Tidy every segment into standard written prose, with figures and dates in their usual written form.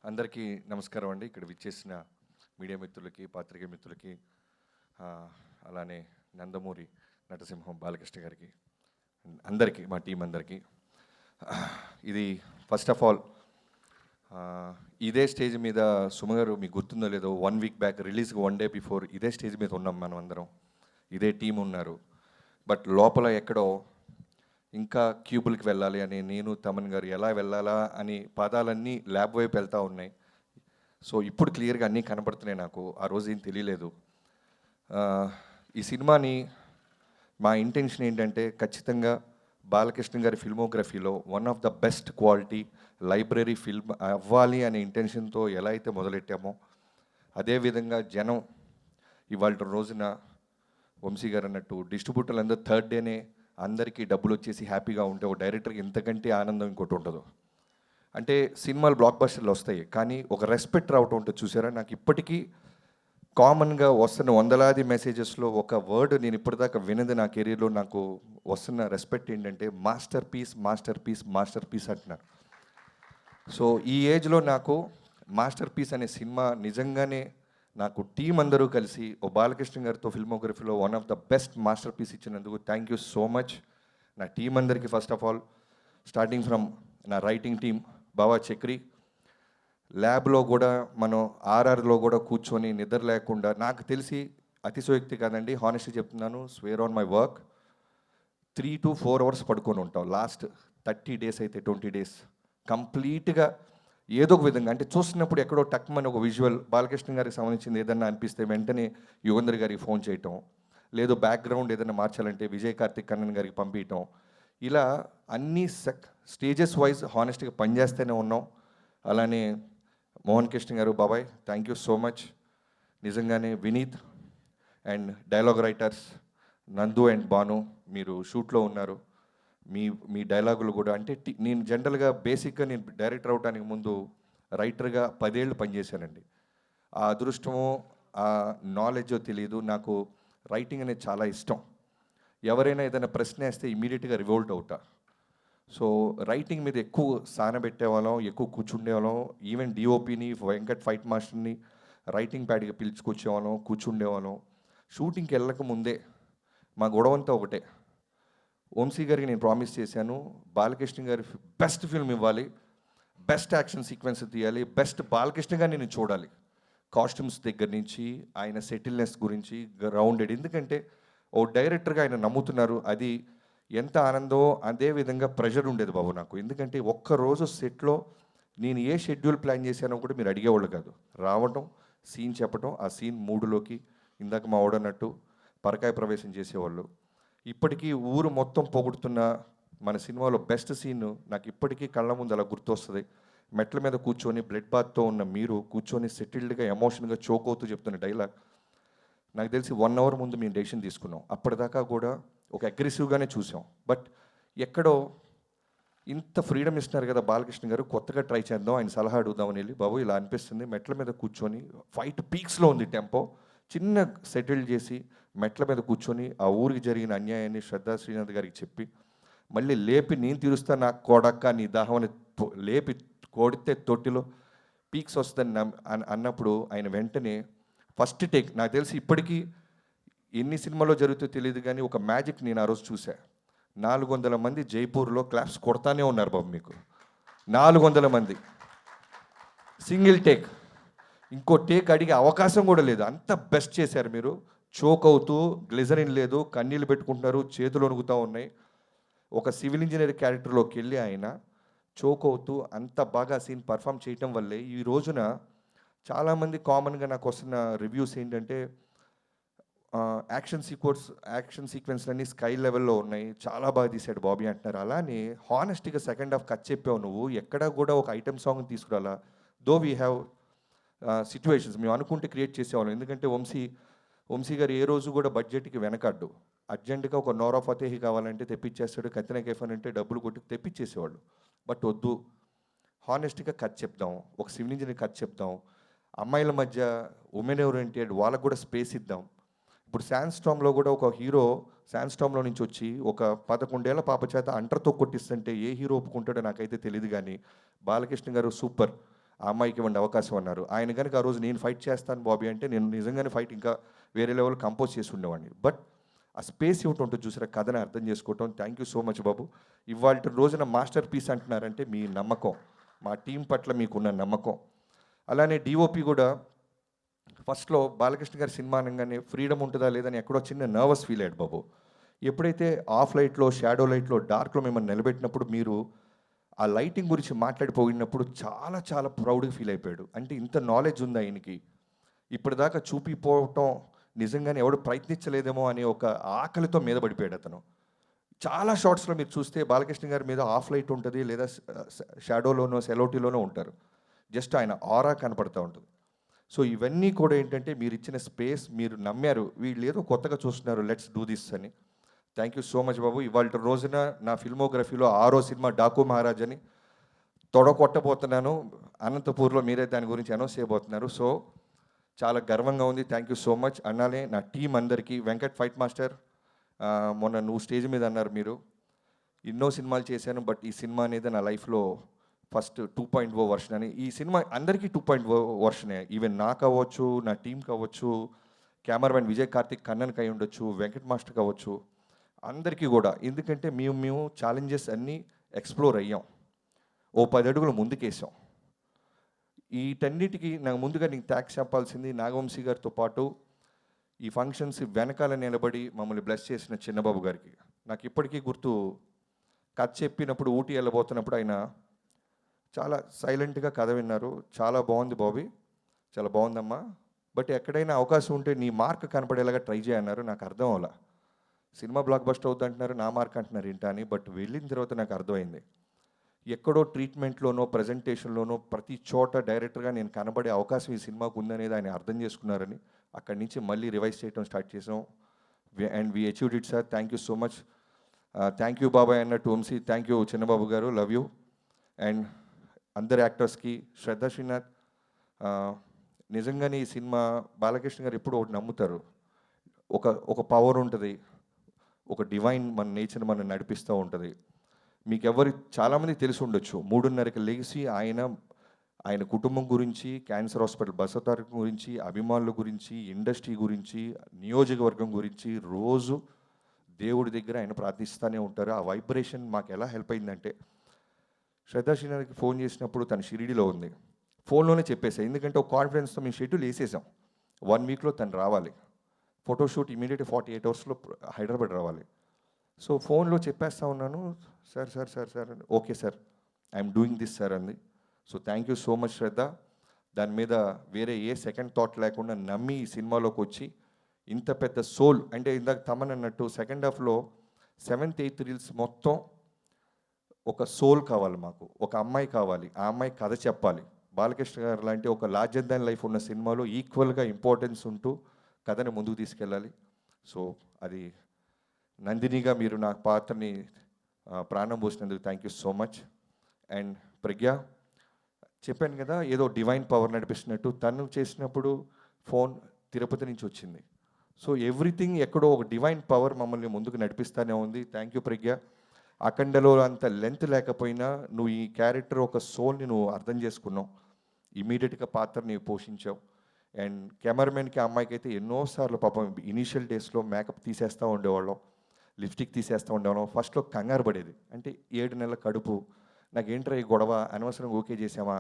అందరికీ నమస్కారం అండి. ఇక్కడ విచ్చేసిన మీడియా మిత్రులకి, పాత్రికేయ మిత్రులకి, అలానే నందమూరి నటసింహం బాలకృష్ణ గారికి, అందరికీ, మా టీం అందరికీ. ఇది ఫస్ట్ ఆఫ్ ఆల్ ఇదే స్టేజ్ మీద సుమ గారు మీకు గుర్తుందో లేదో 1 వీక్ బ్యాక్ రిలీజ్కి 1 డే బిఫోర్ ఇదే స్టేజ్ మీద ఉన్నాం మనం అందరం. ఇదే టీం ఉన్నారు. బట్ లోపల ఎక్కడో ఇంకా క్యూబుల్కి వెళ్ళాలి అని నేను తమన్ గారు ఎలా వెళ్ళాలా అని పాదాలన్నీ ల్యాబ్ వైపు వెళ్తూ ఉన్నాయి. సో ఇప్పుడు క్లియర్గా అన్నీ కనబడుతున్నాయి నాకు. ఆ రోజు ఏం తెలియలేదు. ఈ సినిమాని మా ఇంటెన్షన్ ఏంటంటే ఖచ్చితంగా బాలకృష్ణ గారి ఫిల్మోగ్రఫీలో one of the best quality library film అవ్వాలి అనే ఇంటెన్షన్తో ఎలా అయితే మొదలెట్టామో అదేవిధంగా జనం ఇవాళ రోజున వంశీ గారు అన్నట్టు డిస్ట్రిబ్యూటర్లు అందరూ థర్డ్ డేనే అందరికీ డబ్బులు వచ్చేసి హ్యాపీగా ఉంటే ఒక డైరెక్టర్కి ఇంతకంటే ఆనందం ఇంకోటి ఉండదు. అంటే సినిమాలు బ్లాక్ బస్టర్లు వస్తాయి, కానీ ఒక రెస్పెక్ట్ రావటం ఉంటుంది చూసారా. నాకు ఇప్పటికీ కామన్గా వస్తున్న వందలాది మెసేజెస్లో ఒక వర్డ్ నేను ఇప్పటిదాకా వినది నా కెరీర్లో నాకు వస్తున్న రెస్పెక్ట్ ఏంటంటే masterpiece, masterpiece, masterpiece అంటున్నారు. సో ఈ ఏజ్లో నాకు మాస్టర్ పీస్ అనే సినిమా నిజంగానే నాకు టీం అందరూ కలిసి ఓ బాలకృష్ణ గారితో ఫిల్మోగ్రఫీలో one of the best masterpiece ఇచ్చినందుకు థ్యాంక్ యూ సో మచ్. నా టీం అందరికీ first of all starting from నా రైటింగ్ టీం బావా చక్రి, ల్యాబ్లో కూడా మనం ఆర్ఆర్లో కూడా కూర్చొని నిద్ర లేకుండా, నాకు తెలిసి అతిశయోక్తి కాదండి, హానెస్ట్గా చెప్తున్నాను, square on my work 3 to 4 hours పడుకొని ఉంటాం. లాస్ట్ 30 days అయితే 20 days కంప్లీట్గా ఏదో ఒక విధంగా, అంటే చూస్తున్నప్పుడు ఎక్కడో టక్మని ఒక విజువల్ బాలకృష్ణ గారికి సంబంధించింది ఏదన్నా అనిపిస్తే వెంటనే యుగంధర్ గారికి ఫోన్ చేయటం, లేదు బ్యాక్గ్రౌండ్ ఏదైనా మార్చాలంటే విజయ్ కార్తిక్ కన్నన్ గారికి పంపించటం, ఇలా అన్ని స్టేజెస్ వైజ్ హానెస్ట్గా పనిచేస్తూనే ఉన్నాం. అలానే మోహన్ కృష్ణ గారు, బాబాయ్ థ్యాంక్ యూ సో మచ్. నిజంగానే వినీత్ అండ్ డైలాగ్ రైటర్స్ నందు అండ్ బాను, మీరు షూట్లో ఉన్నారు. మీ డైలాగులు కూడా, అంటే నేను జనరల్గా బేసిక్గా నేను డైరెక్టర్ అవడానికి ముందు రైటర్గా 10 ఏళ్ళు పనిచేశానండి. ఆ అదృష్టమో ఆ నాలెడ్జో తెలియదు, నాకు రైటింగ్ అనేది చాలా ఇష్టం. ఎవరైనా ఏదైనా ప్రశ్న వేస్తే ఇమీడియట్గా రివోల్ట్ అవుతా. సో రైటింగ్ మీద ఎక్కువ సానబెట్టేవాళ్ళం, ఎక్కువ కూర్చుండేవాళ్ళం. ఈవెన్ డిఓపిని, వెంకట్ ఫైట్ మాస్టర్ని రైటింగ్ ప్యాడ్గా పిలుచుకొచ్చేవాళ్ళం, కూర్చుండేవాళ్ళం. షూటింగ్కి వెళ్ళక ముందే మా గొడవంతా ఒకటే, వంశీ గారికి నేను ప్రామిస్ చేశాను, బాలకృష్ణ గారి బెస్ట్ ఫిల్మ్ ఇవ్వాలి, బెస్ట్ యాక్షన్ సీక్వెన్స్ తీయాలి, బెస్ట్ బాలకృష్ణ గారిని నేను చూడాలి. కాస్ట్యూమ్స్ దగ్గర నుంచి ఆయన సెటిల్నెస్ గురించి గ్రౌండెడ్, ఎందుకంటే ఓ డైరెక్టర్గా ఆయన నమ్ముతున్నారు, అది ఎంత ఆనందో అదే విధంగా ప్రెషర్ ఉండేది బాబు నాకు. ఎందుకంటే ఒక్కరోజు సెట్లో నేను ఏ షెడ్యూల్ ప్లాన్ చేశానో కూడా మీరు అడిగేవాళ్ళు కాదు. రావటం, సీన్ చెప్పటం, ఆ సీన్ మూడులోకి ఇందాక మా ఓడన్నట్టు పరకాయ ప్రవేశం చేసేవాళ్ళు. ఇప్పటికీ ఊరు మొత్తం పొగుడుతున్న మన సినిమాలో బెస్ట్ సీన్ నాకు ఇప్పటికీ కళ్ళ ముందు అలా గుర్తొస్తుంది. మెట్ల మీద కూర్చొని బ్లడ్ బాత్తో ఉన్న మీరు కూర్చొని సెటిల్డ్గా ఎమోషన్గా చోక్ అవుతూ చెప్తున్న డైలాగ్. నాకు తెలిసి 1 hour ముందు మేము డెసిషన్ తీసుకున్నాం. అప్పటిదాకా కూడా ఒక అగ్రెసివ్గానే చూసాం. బట్ ఎక్కడో ఇంత ఫ్రీడమ్ ఇస్తున్నారు కదా బాలకృష్ణ గారు, కొత్తగా ట్రై చేద్దాం, ఆయన సలహా అడుగుదామని వెళ్ళి, బాబు ఇలా అనిపిస్తుంది, మెట్ల మీద కూర్చొని ఫైట్ పీక్స్లో ఉంది టెంపో, చిన్న సెటిల్ చేసి మెట్ల మీద కూర్చొని ఆ ఊరికి జరిగిన అన్యాయాన్ని శ్రద్ధా శ్రీనాథ్ గారికి చెప్పి మళ్ళీ లేపి నేను తీరుస్తా నా కొడక్క నీ దాహమని లేపి కొడితే తొట్టిలో పీక్స్ వస్తుందని అన్నప్పుడు ఆయన వెంటనే ఫస్ట్ టేక్, నాకు తెలిసి ఇప్పటికీ ఎన్ని సినిమాలో జరుగుతుందో తెలియదు కానీ ఒక మ్యాజిక్ నేను ఆ రోజు చూసా. 400 మంది జైపూర్లో క్లాప్స్ కొడతానే ఉన్నారు బాబు. మీకు 400 మంది సింగిల్ టేక్, ఇంకో టేక్ అడిగే అవకాశం కూడా లేదు, అంత బెస్ట్ చేశారు మీరు. చోక్ అవుతూ, గ్లిజరిన్ లేదు, కన్నీళ్ళు పెట్టుకుంటున్నారు, చేతులు వణుకుతూ ఉన్నాయి. ఒక సివిల్ ఇంజనీర్ క్యారెక్టర్లోకి వెళ్ళి ఆయన చోక్ అవుతూ అంత బాగా సీన్ పర్ఫామ్ చేయటం వల్లే ఈ రోజున చాలామంది కామన్గా నాకు వస్తున్న రివ్యూస్ ఏంటంటే యాక్షన్ సీక్వెన్స్లన్నీ స్కై లెవెల్లో ఉన్నాయి, చాలా బాగా తీశాడు బాబీ అంటున్నారు. అలానే హానెస్ట్గా సెకండ్ హాఫ్ కట్ చెప్పావు నువ్వు, ఎక్కడా కూడా ఒక ఐటమ్ సాంగ్ తీసుకురాలా. దో వీ హ్యావ్ సిచ్యువేషన్స్ మేము అనుకుంటే క్రియేట్ చేసేవాళ్ళం. ఎందుకంటే వంశీ గారు ఏ రోజు కూడా బడ్జెట్కి వెనకడ్డు. అర్జెంటుగా ఒక నోరా ఫతేహి కావాలంటే తెప్పించేస్తాడు, కత్తిన కేఫన్ అంటే డబ్బులు కొట్టి తెప్పించేసేవాళ్ళు. బట్ వద్దు, హానెస్ట్గా కథ చెప్దాం, ఒక సివిల్ ఇంజనీర్ కథ చెప్దాం, అమ్మాయిల మధ్య ఉమెన్ ఓరియంటెడ్ వాళ్ళకు కూడా స్పేస్ ఇద్దాం. ఇప్పుడు శాండ్స్టామ్లో కూడా ఒక హీరో శాండ్స్టామ్లో నుంచి వచ్చి ఒక 11 ఏళ్ల పాప చేత అంటర్తో కొట్టిస్తుంటే ఏ హీరో ఒప్పుకుంటాడో నాకైతే తెలియదు. కానీ బాలకృష్ణ గారు సూపర్. ఆ అమ్మాయికి ఇవ్వండి అవకాశం అన్నారు. ఆయన కనుక ఆ రోజు నేను ఫైట్ చేస్తాను బాబీ అంటే నేను నిజంగానే ఫైట్ ఇంకా వేరే లెవెల్ కంపోజ్ చేసి ఉండేవాడిని. బట్ ఆ స్పేస్ ఇవ్వటం ఉంటుంది చూసారా, కథని అర్థం చేసుకోవటం. థ్యాంక్ యూ సో మచ్ బాబు. ఇవాళ రోజున మాస్టర్ పీస్ అంటున్నారంటే మీ నమ్మకం, మా టీం పట్ల మీకున్న నమ్మకం. అలానే డిఓపి కూడా ఫస్ట్లో బాలకృష్ణ గారి సినిమా అనగానే ఫ్రీడమ్ ఉంటుందా లేదని ఎక్కడో చిన్న నర్వస్ ఫీల్ అయ్యాడు బాబు. ఎప్పుడైతే ఆఫ్ లైట్లో, షాడో లైట్లో, డార్క్లో మిమ్మల్ని నిలబెట్టినప్పుడు మీరు ఆ లైటింగ్ గురించి మాట్లాడిపోయినప్పుడు చాలా చాలా ప్రౌడ్గా ఫీల్ అయిపోయాడు. అంటే ఇంత నాలెడ్జ్ ఉంది ఆయనకి, ఇప్పటిదాకా చూపిపోవటం నిజంగానే ఎవడు ప్రయత్నించలేదేమో అనే ఒక ఆకలితో మీద పడిపోయాడు అతను. చాలా షార్ట్స్లో మీరు చూస్తే బాలకృష్ణ గారి మీద ఆఫ్ లైట్ ఉంటుంది, లేదా షాడోలోనో సెలోటీలోనో ఉంటారు. జస్ట్ ఆయన ఆరా కనపడుతూ ఉంటుంది. సో ఇవన్నీ కూడా ఏంటంటే మీరు ఇచ్చిన స్పేస్, మీరు నమ్మారు, వీళ్ళు ఏదో కొత్తగా చూస్తున్నారు, లెట్స్ డూ దిస్ అని. థ్యాంక్ యూ సో మచ్ బాబు. ఇవాళ రోజున నా ఫిల్మోగ్రఫీలో 6వ సినిమా డాకు మహారాజ్ అని తొడగొట్టబోతున్నాను. అనంతపూర్లో మీరే దాని గురించి అనౌన్స్ చేయబోతున్నారు. సో చాలా గర్వంగా ఉంది. Thank you so much. అన్నాలే నా టీం అందరికీ, వెంకట్ ఫైట్ మాస్టర్, మొన్న నువ్వు స్టేజ్ మీద అన్నారు, మీరు ఎన్నో సినిమాలు చేశాను బట్ ఈ సినిమా అనేది నా లైఫ్లో ఫస్ట్ 2.0 వర్షన్ అని. ఈ సినిమా అందరికీ 2.0 వర్షనే. ఈవెన్ నాకు అవ్వచ్చు, నా టీం కావచ్చు, కెమెరామెన్ విజయ్ కార్తిక్ కన్నన్కి అయి ఉండొచ్చు, వెంకట్ మాస్టర్ కావచ్చు, అందరికీ కూడా. ఎందుకంటే మేము ఛాలెంజెస్ అన్నీ ఎక్స్ప్లోర్ అయ్యాం, ఓ 10 అడుగులు ముందుకేసాం. వీటన్నిటికీ నాకు ముందుగా నీకు థ్యాంక్స్ చెప్పాల్సింది నాగవంశీ గారితో పాటు ఈ ఫంక్షన్స్ వెనకాల నిలబడి మమ్మల్ని బ్లెస్ చేసిన చిన్నబాబు గారికి. నాకు ఇప్పటికీ గుర్తు, కథ చెప్పినప్పుడు ఊటీ వెళ్ళబోతున్నప్పుడు ఆయన చాలా సైలెంట్గా కథ విన్నారు. చాలా బాగుంది బాబీ, చాలా బాగుందమ్మా, బట్ ఎక్కడైనా అవకాశం ఉంటే నీ మార్క్ కనపడేలాగా ట్రై చేయన్నారు. నాకు అర్థం అవ్వాల, సినిమా బ్లాక్ బస్టర్ అవుతుంది అంటున్నారు, నా మార్క్ అంటున్నారు ఏంటా అని. బట్ వెళ్ళిన తర్వాత నాకు అర్థమైంది, ఎక్కడో ట్రీట్మెంట్లోనో ప్రజెంటేషన్లోనో ప్రతి చోట డైరెక్టర్గా నేను కనబడే అవకాశం ఈ సినిమాకు ఉందనేది ఆయన అర్థం చేసుకున్నారని అక్కడి నుంచి మళ్ళీ రివైజ్ చేయడం స్టార్ట్ చేసాం. And we achieved it sir. Thank you so much. Thank you బాబాయ్ అన్నట్టు వంశీ, థ్యాంక్ యూ చిన్నబాబు గారు, లవ్ యూ. అండ్ అందరు యాక్టర్స్కి, శ్రద్ధ శ్రీనాథ్, నిజంగానే ఈ సినిమా బాలకృష్ణ గారు ఎప్పుడు ఒకటి నమ్ముతారు, ఒక పవర్ ఉంటుంది, ఒక డివైన్ మన నేచర్ మనం నడిపిస్తూ ఉంటుంది. మీకు ఎవరి చాలామంది తెలిసి ఉండొచ్చు, 3:30కి లేచి ఆయన కుటుంబం గురించి, క్యాన్సర్ హాస్పిటల్ బసవతార గురించి, అభిమానుల గురించి, ఇండస్ట్రీ గురించి, నియోజకవర్గం గురించి రోజు దేవుడి దగ్గర ఆయన ప్రార్థిస్తూనే ఉంటారు. ఆ వైబ్రేషన్ మాకు ఎలా హెల్ప్ అయిందంటే, శ్రద్ధా శ్రీనాథ్కి ఫోన్ చేసినప్పుడు తను షిరిడీలో ఉంది, ఫోన్లోనే చెప్పేసాం. ఎందుకంటే ఒక కాన్ఫిడెన్స్తో మేము షెడ్యూల్ వేసేసాం, 1 వీక్లో తను రావాలి, ఫోటోషూట్ ఇమీడియట్ 48 అవర్స్లో హైదరాబాద్ రావాలి. సో ఫోన్లో చెప్పేస్తా ఉన్నాను, sir sir sir sir okay sir, I'm doing this sir అంది. So thank you so much Shraddha. దాని మీద వేరే ఏ సెకండ్ థాట్ లేకుండా నమ్మి ఈ సినిమాలోకి వచ్చి ఇంత పెద్ద సోల్, అంటే ఇందాక తమన్ అన్నట్టు సెకండ్ హాఫ్లో 7th 8th రీల్స్ మొత్తం ఒక సోల్ కావాలి మాకు, ఒక అమ్మాయి కావాలి, ఆ అమ్మాయి కథ చెప్పాలి. బాలకృష్ణ గారు లాంటి ఒక లార్జర్ దాన్ లైఫ్ ఉన్న సినిమాలో ఈక్వల్గా ఇంపార్టెన్స్ ఉంటూ కథని ముందుకు తీసుకెళ్ళాలి. సో అది నందినిగా మీరు నా పాత్రని ప్రాణం పోసినందుకు thank you so much. And Pragya, చెప్పాను కదా ఏదో డివైన్ పవర్ నడిపిస్తున్నట్టు, తను చేసినప్పుడు ఫోన్ తిరుపతి నుంచి వచ్చింది. సో ఎవ్రీథింగ్ ఎక్కడో ఒక డివైన్ పవర్ మమ్మల్ని ముందుకు నడిపిస్తూనే ఉంది. థ్యాంక్ యూ ప్రజ్ఞ. అఖండలో అంత లెంత్ లేకపోయినా నువ్వు ఈ క్యారెక్టర్ ఒక సోల్ని నువ్వు అర్థం చేసుకున్నావు, ఇమీడియట్గా పాత్రని పోషించావు. అండ్ కెమెరామెన్కి అమ్మాయికి అయితే ఎన్నోసార్లు పాపం ఇనీషియల్ డేస్లో మేకప్ తీసేస్తూ ఉండేవాళ్ళం, లిప్స్టిక్ తీసేస్తూ ఉండేవాళ్ళం. ఫస్ట్లో కంగారు పడేది, అంటే 7 నెలల కడుపు, నాకేంట్రా ఈ గొడవ, అనవసరంగా ఓకే చేసామా,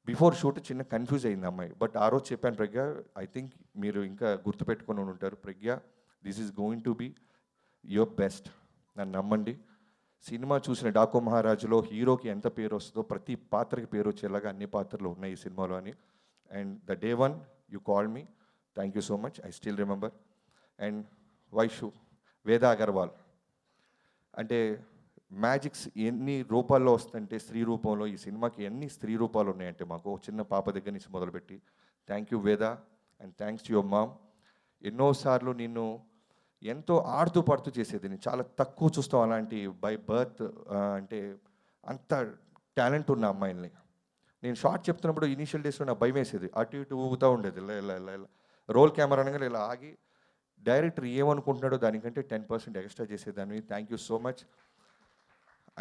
బిఫోర్ షూట్ చిన్న కన్ఫ్యూజ్ అయింది అమ్మాయి. బట్ ఆ రోజు చెప్పాను, ప్రజ్ఞ ఐ థింక్ మీరు ఇంకా గుర్తుపెట్టుకొని ఉంటారు, Pragya this is going to be your best, నన్ను నమ్మండి. సినిమా చూసిన డాకు మహారాజులో హీరోకి ఎంత పేరు వస్తుందో ప్రతి పాత్రకి పేరు వచ్చేలాగా అన్ని పాత్రలు ఉన్నాయి ఈ సినిమాలో అని. And the day 1 you call me, thank you so much, I still remember. And Vaishu, వేద అగర్వాల్, అంటే మ్యాజిక్స్ ఎన్ని రూపాల్లో వస్తుంటే స్త్రీ రూపంలో, ఈ సినిమాకి ఎన్ని స్త్రీ రూపాలు ఉన్నాయంటే మాకు చిన్న పాప దగ్గర నుంచి మొదలుపెట్టి. థ్యాంక్ యూ వేద, and thanks to your mom. ఎన్నోసార్లు నిన్ను ఎంతో ఆడుతూ పడుతూ చేసేది, నేను చాలా తక్కువ చూస్తాం అలాంటి బై బర్త్, అంటే అంత టాలెంట్ ఉన్న అమ్మాయిల్ని. నేను షార్ట్ చెప్తున్నప్పుడు ఇనీషియల్ డేస్లో నాకు భయం వేసేది, అటు ఇటు ఊగుతూ ఉండేది, ఇలా ఇలా ఇలా ఇలా రోల్ కెమెరా అనగా ఇలా ఆగి డైరెక్టర్ ఏమనుకుంటున్నాడో దానికంటే 10% ఎక్స్ట్రా చేసేదాన్ని. Thank you so much.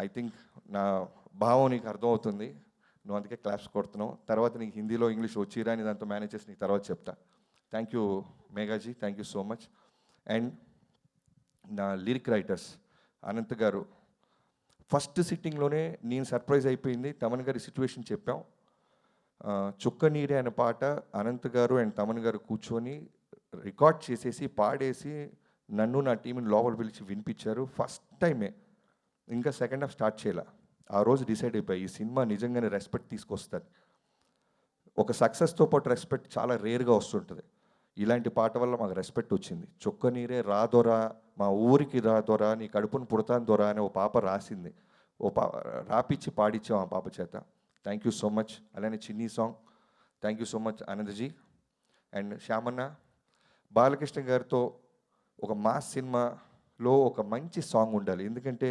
I think నా భావం నీకు అర్థమవుతుంది. నువ్వు అందుకే క్లాప్స్ కొడుతున్నావు. తర్వాత నీకు హిందీలో ఇంగ్లీష్ వచ్చిరా అని దాంతో మేనేజ్ చేసి నీకు తర్వాత చెప్తా. Thank you Meghaji, thank you so much. And నా లిరిక్ రైటర్స్ అనంత్ గారు, ఫస్ట్ సిట్టింగ్లోనే నేను సర్ప్రైజ్ అయిపోయింది. తమన్ గారి సిచ్యువేషన్ చెప్పాం. చుక్క నీరే అనే పాట అనంత్ గారు అండ్ తమన్ గారు కూర్చొని రికార్డ్ చేసేసి పాడేసి నన్ను నా టీంని లోపల పిలిచి వినిపించారు. ఫస్ట్ టైమే, ఇంకా సెకండ్ హాఫ్ స్టార్ట్ చేయాల. ఆ రోజు డిసైడ్ అయిపోయి ఈ సినిమా నిజంగానే రెస్పెక్ట్ తీసుకొస్తుంది. ఒక సక్సెస్తో పాటు రెస్పెక్ట్ చాలా రేర్గా వస్తుంటుంది. ఇలాంటి పాట వల్ల మాకు రెస్పెక్ట్ వచ్చింది. చుక్క నీరే రాదొరా, మా ఊరికి రాదొరా, నీ కడుపును పుడతాను దొరా అని ఓ పాప రాసింది. రాపిచ్చి పాడిచ్చాం ఆ పాప చేత. Thank you so much. అలానే చిన్ని song, thank you so much Anandji. And శ్యామన్న, బాలకృష్ణ గారితో ఒక మాస్ సినిమాలో ఒక మంచి సాంగ్ ఉండాలి. ఎందుకంటే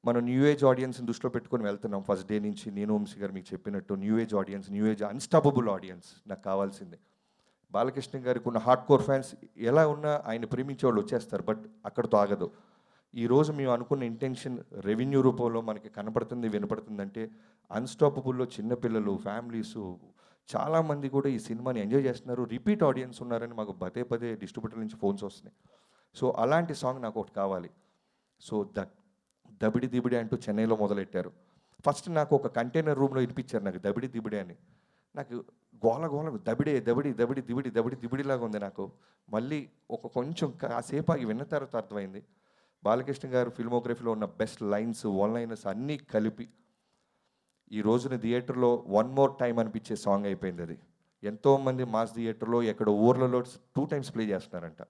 మనం న్యూ ఏజ్ ఆడియన్స్ని దృష్టిలో పెట్టుకొని వెళ్తున్నాం. ఫస్ట్ డే నుంచి నేను వంశీ గారు మీకు చెప్పినట్టు new age audience, new age unstoppable audience నాకు కావాల్సింది. బాలకృష్ణ గారికి ఉన్న హార్డ్ కోర్ ఫ్యాన్స్ ఎలా ఉన్నా ఆయన ప్రేమించే వాళ్ళు వచ్చేస్తారు. బట్ అక్కడితో ఆగదు. ఈరోజు మేము అనుకున్న ఇంటెన్షన్ రెవెన్యూ రూపంలో మనకి కనపడుతుంది, వినపడుతుందంటే అన్స్టాపబుల్లో చిన్నపిల్లలు, ఫ్యామిలీసు చాలామంది కూడా ఈ సినిమాని ఎంజాయ్ చేస్తున్నారు. రిపీట్ ఆడియన్స్ ఉన్నారని మాకు పదే పదే డిస్ట్రిబ్యూటర్ నుంచి ఫోన్స్ వస్తున్నాయి. సో అలాంటి సాంగ్ నాకు ఒకటి కావాలి. సో దబిడి దిబిడి అంటూ చెన్నైలో మొదలెట్టారు. ఫస్ట్ నాకు ఒక కంటైనర్ రూమ్లో ఇరిపించారు నాకు దబిడి దిబిడి అని. నాకు గోల గోల దబిడే దబిడి దబిడి దిబిడి దబిడి దిబిడిలాగా ఉంది నాకు. మళ్ళీ కొంచెం కాసేపు ఆగి విన్న తర్వాత అర్థమైంది బాలకృష్ణ గారు ఫిల్మోగ్రఫీలో ఉన్న బెస్ట్ లైన్స్, వన్ లైనర్స్ అన్నీ కలిపి ఈ రోజున థియేటర్లో వన్ మోర్ టైం అనిపించే సాంగ్ అయిపోయింది అది. ఎంతోమంది మాస్ థియేటర్లో ఎక్కడ ఊర్లలో 2 times ప్లే చేస్తున్నారంట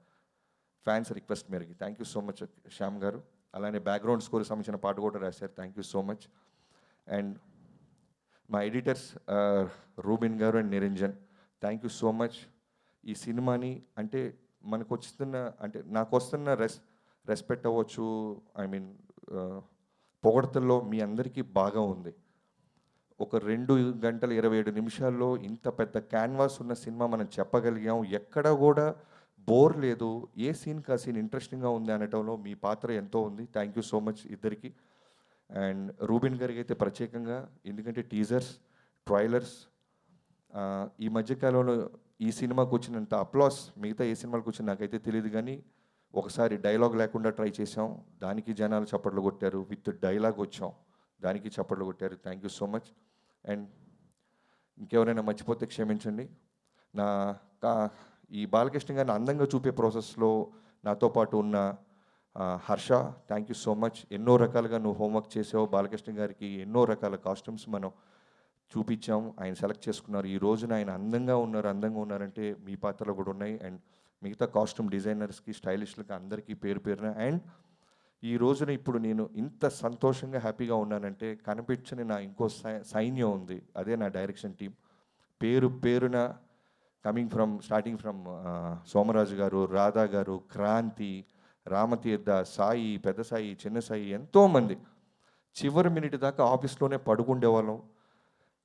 ఫ్యాన్స్ రిక్వెస్ట్ మేరకి. Thank you so much Shyam గారు. అలానే బ్యాక్గ్రౌండ్ స్కోర్ సంబంధించిన పాట కూడా రాశారు. Thank you so much. And మా ఎడిటర్స్ రూబిన్ గారు and Niranjan, thank you so much. ఈ సినిమాని అంటే మనకు వస్తున్న, అంటే నాకు వస్తున్న రెస్పెక్ట్ అవ్వచ్చు, ఐ మీన్ పొగడతల్లో మీ అందరికీ బాగా ఉంది. ఒక 2 గంటల 27 నిమిషాల్లో ఇంత పెద్ద క్యాన్వాస్ ఉన్న సినిమా మనం చెప్పగలిగాం. ఎక్కడ కూడా బోర్ లేదు. ఏ సీన్ కా సీన్ ఇంట్రెస్టింగ్గా ఉంది అనటంలో మీ పాత్ర ఎంతో ఉంది. థ్యాంక్ యూ సో మచ్ ఇద్దరికి. అండ్ రూబిన్ గారికి అయితే ప్రత్యేకంగా, ఎందుకంటే టీజర్స్, ట్రైలర్స్ ఈ మధ్యకాలంలో ఈ సినిమాకు వచ్చినంత అప్లాస్ మిగతా ఏ సినిమాలకు వచ్చిన నాకైతే తెలియదు. కానీ ఒకసారి డైలాగ్ లేకుండా ట్రై చేసాం, దానికి జనాలు చప్పట్లు కొట్టారు. విత్ డైలాగ్ వచ్చాం, దానికి చప్పట్లు కొట్టారు. Thank you so much. And ఇంకెవరైనా మర్చిపోతే క్షమించండి. ఈ బాలకృష్ణ గారిని అందంగా చూపే ప్రాసెస్లో నాతో పాటు ఉన్న Harsha, thank you so much. ఎన్నో రకాలుగా నువ్వు హోంవర్క్ చేసావు. బాలకృష్ణ గారికి ఎన్నో రకాల కాస్ట్యూమ్స్ మనం చూపించాం, ఆయన సెలెక్ట్ చేసుకున్నారు. ఈ రోజున ఆయన అందంగా ఉన్నారంటే మీ పాత్రలో కూడా ఉన్నాయి. అండ్ మిగతా కాస్ట్యూమ్ డిజైనర్స్కి, స్టైలిస్టులకి అందరికీ పేరు పేరున. అండ్ ఈ రోజున ఇప్పుడు నేను ఇంత సంతోషంగా హ్యాపీగా ఉన్నానంటే కనిపించని నా ఇంకో సైన్యం ఉంది, అదే నా డైరెక్షన్ టీం. పేరున స్టార్టింగ్ ఫ్రమ్ సోమరాజు గారు, రాధా గారు, క్రాంతి, రామతీర్థ, సాయి, పెద్ద సాయి, చిన్న సాయి, ఎంతోమంది. చివరి మినిట్ దాకా ఆఫీస్లోనే పడుకుండేవాళ్ళం.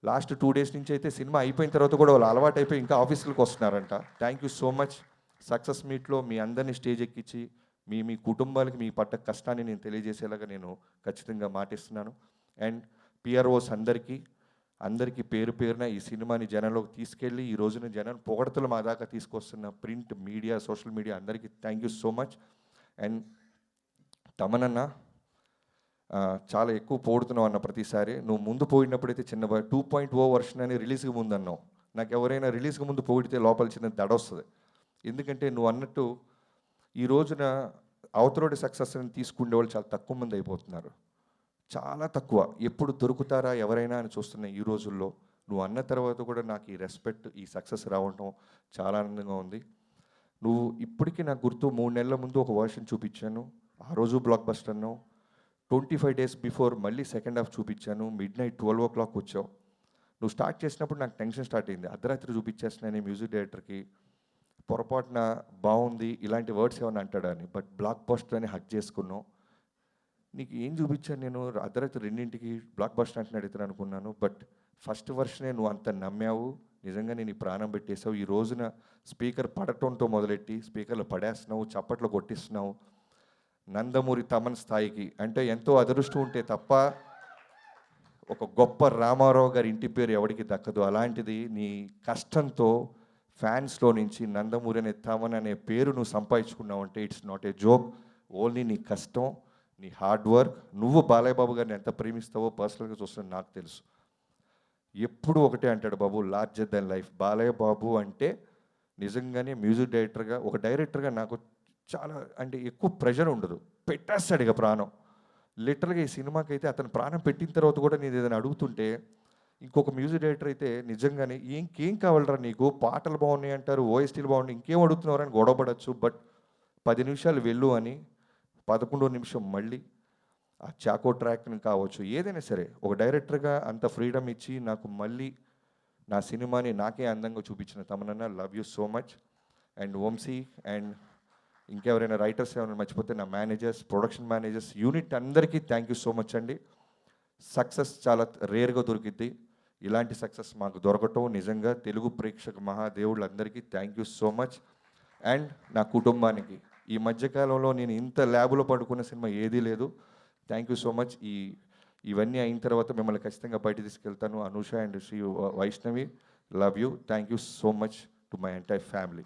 లాస్ట్ 2 days నుంచి అయితే సినిమా అయిపోయిన తర్వాత కూడా వాళ్ళు అలవాటు అయిపోయి ఇంకా ఆఫీసులకు వస్తున్నారంట. Thank you so much. Success మీట్లో మీ అందరినీ స్టేజ్ ఎక్కించి మీ కుటుంబాలకి మీ పట్ట కష్టాన్ని నేను తెలియజేసేలాగా నేను ఖచ్చితంగా మాటిస్తున్నాను. అండ్ పిఆర్ఓస్ అందరికీ పేరున ఈ సినిమాని జనంలోకి తీసుకెళ్ళి ఈ రోజున జనం పొగడతలు మా దాకా తీసుకొస్తున్న ప్రింట్ మీడియా, సోషల్ మీడియా అందరికీ thank you so much. And తమనన్న, చాలా ఎక్కువ పోడుతున్నావు అన్న ప్రతిసారి. నువ్వు ముందు పోయినప్పుడైతే చిన్న 2.0 వర్షన్ అని రిలీజ్కి ముందు అన్నావు. నాకు ఎవరైనా రిలీజ్కి ముందు పోగిడితే లోపల చిన్న దడ వస్తుంది. ఎందుకంటే నువ్వు అన్నట్టు ఈ రోజున అవతలోడి సక్సెస్ని తీసుకునే వాళ్ళు చాలా తక్కువ మంది అయిపోతున్నారు, చాలా తక్కువ. ఎప్పుడు దొరుకుతారా ఎవరైనా అని చూస్తున్నాయి ఈ రోజుల్లో. నువ్వు అన్న తర్వాత కూడా నాకు ఈ రెస్పెక్ట్, ఈ సక్సెస్ రావడం చాలా ఆనందంగా ఉంది. నువ్వు ఇప్పటికీ నాకు గుర్తు 3 నెలల ముందు ఒక వర్షన్ చూపించాను, ఆ రోజు బ్లాక్ బస్టర్ అన్నావు. 25 days బిఫోర్ మళ్ళీ సెకండ్ హాఫ్ చూపించాను, midnight 12 o'clock వచ్చావు. నువ్వు స్టార్ట్ చేసినప్పుడు నాకు టెన్షన్ స్టార్ట్ అయింది. అర్ధరాత్రి చూపించేస్తున్నాను మ్యూజిక్ డైరెక్టర్కి, పొరపాటున బాగుంది ఇలాంటి వర్డ్స్ ఏమైనా అంటాడని. బట్ బ్లాక్ బస్టర్ అని హక్ చేసుకున్నావు. నీకు ఏం చూపించాను నేను? అర్ధరాత్రి 2ంటికి బ్లాక్ బస్టర్ అంటున్నాడు ఇతను అనుకున్నాను. బట్ ఫస్ట్ వర్షనే నువ్వు అంత నమ్మావు. నిజంగా నేను ఈ ప్రాణం పెట్టేసావు. ఈ రోజున స్పీకర్ పడటంతో మొదలెట్టి స్పీకర్లు పడేస్తున్నావు, చప్పట్లు కొట్టిస్తున్నావు. నందమూరి తమన్ స్థాయికి అంటే ఎంతో అదృష్టం ఉంటే తప్ప ఒక గొప్ప రామారావు గారి ఇంటి పేరు ఎవరికి దక్కదు. అలాంటిది నీ కష్టంతో ఫ్యాన్స్లో నుంచి నందమూరి అనే తమన్ అనే పేరు నువ్వు సంపాదించుకున్నావు అంటే it's not a joke. Only నీ కష్టం, నీ హార్డ్ వర్క్. నువ్వు బాలయ్య బాబు గారిని ఎంత ప్రేమిస్తావో పర్సనల్గా చూస్తున్నా నాకు తెలుసు. ఎప్పుడు ఒకటే అంటాడు బాబు, larger than life. Balayya Babu అంటే నిజంగానే మ్యూజిక్ డైరెక్టర్గా, ఒక డైరెక్టర్గా నాకు చాలా అంటే ఎక్కువ ప్రెషర్ ఉండదు. పెట్టేస్తాడు ఇక ప్రాణం. లిటరల్గా ఈ సినిమాకి అయితే అతను ప్రాణం పెట్టిన తర్వాత కూడా నేను ఏదైనా అడుగుతుంటే, ఇంకొక మ్యూజిక్ డైరెక్టర్ అయితే నిజంగానే ఇంకేం కావాలరా నీకు, పాటలు బాగున్నాయి అంటారు, ఓఎస్టీలు బాగున్నాయి, ఇంకేం అడుగుతున్నారని గొడవపడచ్చు. బట్ 10 నిమిషాలు వెళ్ళు అని 11వ నిమిషం మళ్ళీ ఆ చాకో ట్రాక్ని కావచ్చు, ఏదైనా సరే ఒక డైరెక్టర్గా అంత ఫ్రీడమ్ ఇచ్చి నాకు మళ్ళీ నా సినిమాని నాకే అందంగా చూపించిన తమనన్న, love you so much. And Vamshi and ఇంకెవరైనా రైటర్స్ ఏమైనా మర్చిపోతే నా మేనేజర్స్, ప్రొడక్షన్ మేనేజర్స్, యూనిట్ అందరికీ థ్యాంక్ యూ సో మచ్ అండి. సక్సెస్ చాలా రేర్గా దొరికిద్ది. ఇలాంటి సక్సెస్ మాకు దొరకటం నిజంగా తెలుగు ప్రేక్షక మహాదేవుళ్ళందరికీ thank you so much. And నా కుటుంబానికి ఈ మధ్యకాలంలో నేను ఇంత ల్యాబ్లో పడుకున్న సినిమా ఏదీ లేదు. Thank you so much. ఇవన్నీ అయిన తర్వాత మిమ్మల్ని ఖచ్చితంగా బయట తీసుకెళ్తాను. Anusha and Shri Vaishnavi, love you. Thank you so much to my entire family.